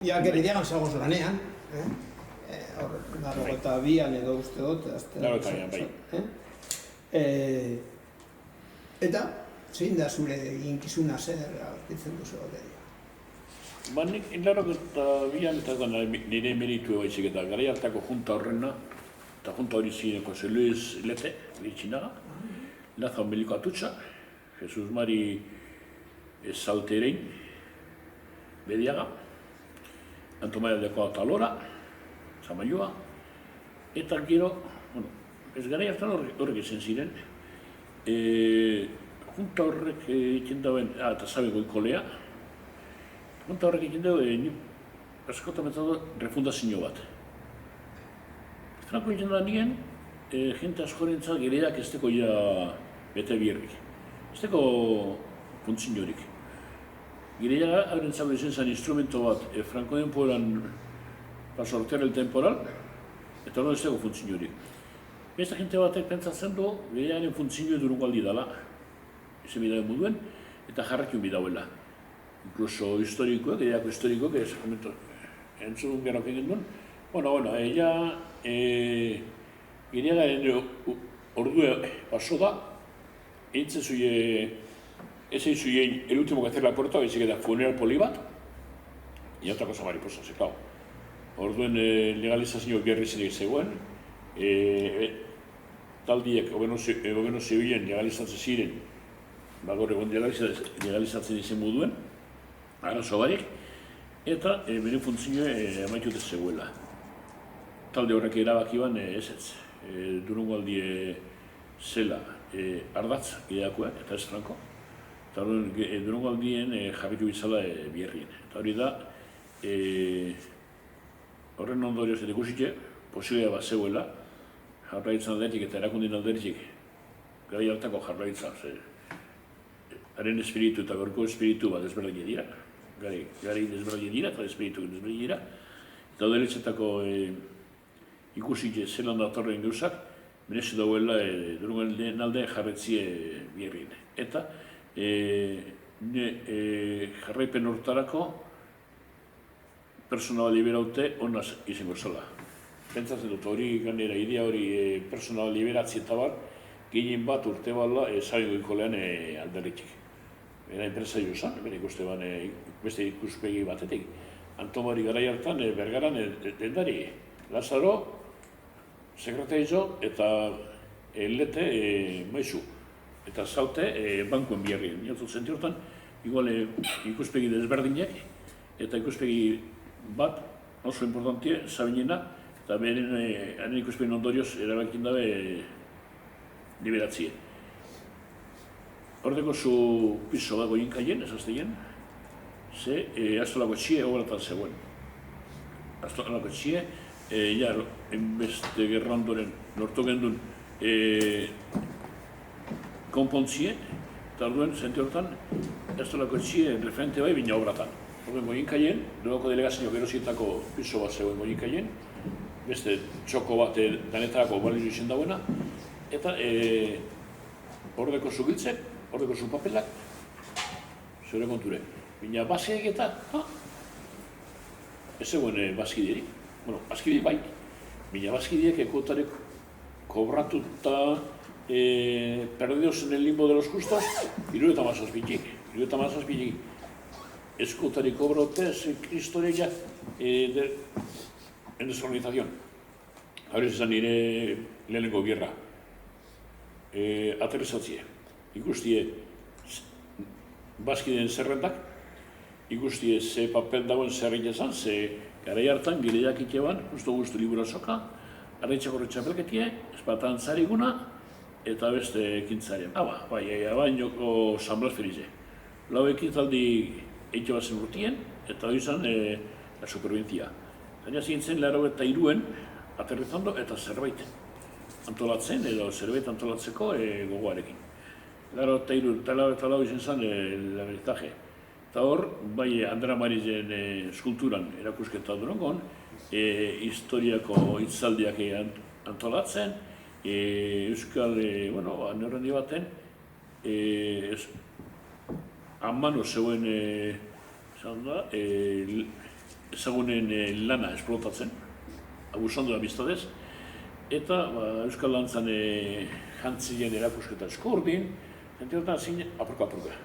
Ja, Gerediagan zagoz lanean, hor, 92an edo uste dut. 92an, bai. Eta, zein da zure eginkizuna zer aurkitzen duzu Geredia? Ba, nik 92an eta nire meritu baizik eta garai hartako junta horrena, eta junta hori zineko Luis Lete, Litzinaga, Lazo Meliko Atutxa, Jesus Mari Salterein, Bediaga, Antomaia Deko Atalora, Zamaioa, eta gero, bueno, ez garai hartan horrek izan ziren, junta horrek egiten dauen, eta Zabe Goikolea, junta horrek egiten dauen, askotan betzatu refundazio bat. Franko egiten da nien, jente askorentzat Gerediak ez teko ja bete bierrik, ez teko funtziorik. Geredia haurentzako izan zen instrumento bat, Franko denporan pasortear el temporal, eta hori ez dago funtziorik. Beste jente batek pentsatzen du, Gerediaren funtzio durungo aldi dela, izan bidauen moduen, eta jarrakiun bidauela. Incluso historikoek, Gerediako historikoek, entzun gerok egin duen. Bueno, Gerediaren ordue paso da, eintzen zuie, ez egin zuien el último que hacer la puerta, baizik eta funeral poli bat, y otra cosa mariposa, se claro. Orduen legalizazio berrizinek zegoen, taldiek gobernu zibilen legalizatzen ziren, gaur egon legalizatzen izen moduen, arazo barik, eta bere funtzioa amaitute zegoela. Talde horrek erabaki ban ez, durungo aldi zela ardatz Gerediakoa, eta ez Franko, eta durungo aldien jarritu bizala bierrien. Eta hori da, horren ondorioz eta ikusitxe, posiblea bat zegoela, jarraitzan aldetik eta erakundin aldetik, garai hartako jarraitza, haren espiritu eta gorko espiritu bat desberdin dira, gari desberdin dira eta espiritu desberdin dira, eta odeletxetako ikusitxe zelan datorren gauzak, merezi dauela durungo aldien alde jarretzie bierrien. Eta jarraipen hortarako personala liberaute honaz izango zela. Pentsatzen dut hori ganera idea hori personala liberatzi eta bar, gehien bat urte bala Zabe Goikolean alderritik. Bera enpresa jozan, bera ikuste ban beste ikuspegi batetik. Antomari garai hartan Bergaran dendari Lazaro, sekretarizo eta Lete maizu. Eta zaute bankuen biharrien. Niatzut zenti hortan, igual ikuspegi desberdinak, eta ikuspegi bat, oso importantie, Zabinena, eta beren ikuspegi ondorioz erabakin dabe liberatzie. Hordeko zu piso dago inkaien, esazteien, ze Astolako txie obratan zegoen. Astolako txie, ja, enbeste gerra ondoren lortu gendun konpontzie, eta orduen, zente hortan, Astolako txie referente bai bina obratan. Orduen goinkaien, Durangoko delegazio gerozietako piso bat zegoen goinkaien, beste txoko bat danetarako balizu izen dagoena, eta ordeko zugiltzek, ordeko zu papelak, zure konture. Bina bazkideak eta, ez zegoen bazkiderik. Bueno, bazkideak bai, bina bazkideak ekotarek kobratuta perdidos en el limbo de los justos, 70 mazazpitik. Eskutarik kobrautez, Kristoreia, en desorganización. Hori izan nire lehenengo gerra. Aterrizatzie. Ikustie bazkideen zerrendak, ikustie ze papel dagoen zerrik ezan, ze garai hartan Gerediak iteban, justu libura soka, arretxako retxapelketie, espatan zariguna, eta beste ekintzaren. Bainoko San Blas Felize. Lau ekintzaldi eitxe bat zen urtien, eta hori izan la superbentzia. Zaina zintzen 83an aterrizando eta zerbait antolatzen, edo zerbait antolatzeko gogoarekin. 83 eta lau izan zen laberitaje. Eta hor, bai Andra Marizen eskulturan erakusketa Durangon, historiako hitzaldiak antolatzen, euskal, anerrendi baten, amano zegoen, ezagunen lana esplotatzen, abusando da biztadez, eta Euskal Dantzan jantzien erakusketa asko urdin, zentziotan zine apurka.